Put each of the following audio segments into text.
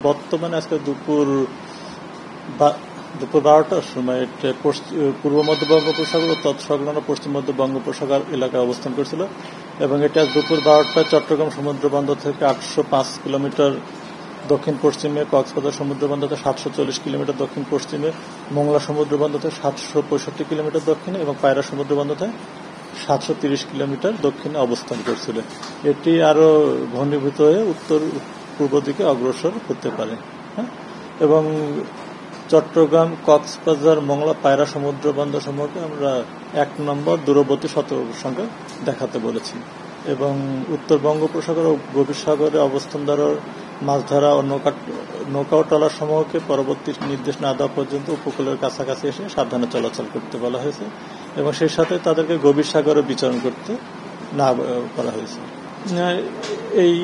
বর্তমানে আজকে দুপুর 12টার সময় এটা পূর্ব মধ্য বঙ্গোপসাগর ও তৎসংলগ্ন পশ্চিম মধ্য বঙ্গোপসাগর এলাকায় অবস্থান করছিল এবং এটা দুপুর 12টায় চট্টগ্রাম সমুদ্র বন্দর থেকে 805 কিলোমিটার দক্ষিণ পশ্চিমে, কক্সবাজার সমুদ্র বন্দর থেকে 740 কিলোমিটার দক্ষিণ পশ্চিমে, মোংলা সমুদ্র বন্দর থেকে 765 কিলোমিটার দক্ষিণে এবং পায়রা সমুদ্র বন্দর থেকে 730 কিলোমিটার দক্ষিণে অবস্থান করছিল। এটি আরো ঘনীভূত হয়ে উত্তর পূর্ব দিকে অগ্রসর হতে পারে। হ্যাঁ, এবং চট্টগ্রাম, কক্সবাজার, মোংলা, পায়রা সমুদ্র বন্দর সমূহকে আমরা 1 নম্বর দূরবর্তী সতর্ক সংখ্যা দেখাতে বলেছি এবং উত্তর বঙ্গোপসাগর ও গভীর সাগরে অবস্থানদার মাছ ধরা ও নৌকা ও ট্রলার সমূহকে পরবর্তী নির্দেশ না দেওয়া পর্যন্ত উপকূলের কাছাকাছি এসে সাবধানে চলাচল করতে বলা হয়েছে এবং সেই সাথে তাদেরকে গভীর সাগরে বিচরণ করতে না করা হয়েছে। এই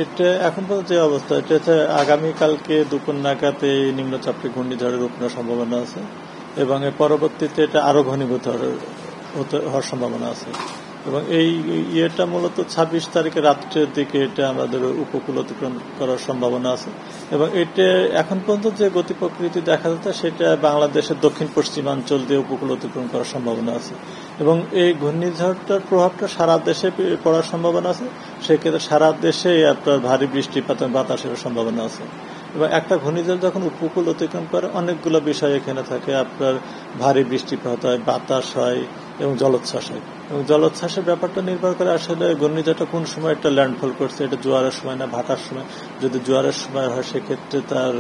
এটা এখন পর্যন্ত যে অবস্থা, এটা আগামীকালকে দুপুর নাগাদ এই নিম্নচাপটি ঘূর্ণিঝড়ের রূপ নেওয়ার সম্ভাবনা আছে এবং এর পরবর্তীতে এটা আরো ঘনীভূত হওয়ার সম্ভাবনা আছে এবং এই ইয়েটা মূলত 26 তারিখে রাত্রের দিকে এটা আমাদের উপকূল অতিক্রম করার সম্ভাবনা আছে এবং এটা এখন পর্যন্ত যে গতি প্রকৃতি দেখা যাচ্ছে সেটা বাংলাদেশের দক্ষিণ পশ্চিমাঞ্চল দিয়ে উপকূল অতিক্রম করার সম্ভাবনা আছে এবং এই ঘূর্ণিঝড়টার প্রভাবটা সারা দেশে পড়ার সম্ভাবনা আছে। সেক্ষেত্রে সারা দেশে আপনার ভারী বৃষ্টিপাত এবং বাতাসের সম্ভাবনা আছে এবং একটা ঘূর্ণিঝড় যখন উপকূল অতিক্রম করে অনেকগুলো বিষয় এখানে থাকে, আপনার ভারী বৃষ্টিপাত হয়, বাতাস হয় এবং জলোচ্ছ্বাস হয় এবং জলোচ্ছ্বাসের ব্যাপারটা নির্ভর করে আসলে ঘূর্ণিঝড়টা কোন সময় একটা ল্যান্ডফল করছে, এটা জোয়ারের সময় না ভাটার সময়। যদি জোয়ারের সময় হয় সেক্ষেত্রে তার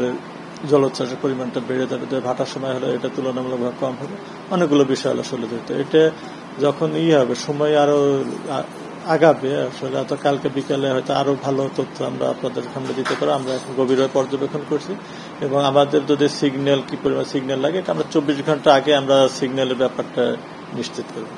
জলোচ্ছ্বাসের পরিমাণটা বেড়ে যাবে, যদি ভাটার সময় হলে এটা তুলনামূলকভাবে কম হবে। অনেকগুলো বিষয় আসলে জড়িত। এটা যখন হবে সময় আরো আগাবে, আসলে হয়তো কালকে বিকালে হয়তো আরো ভালো তথ্য আমরা আপনাদের সামনে দিতে পারবো। আমরা এখন গভীরভাবে পর্যবেক্ষণ করছি এবং আমাদের যদি সিগন্যাল কি পরিমাণ সিগন্যাল লাগে এটা আমরা 24 ঘন্টা আগে আমরা সিগন্যালের ব্যাপারটা নিশ্চিত করবো।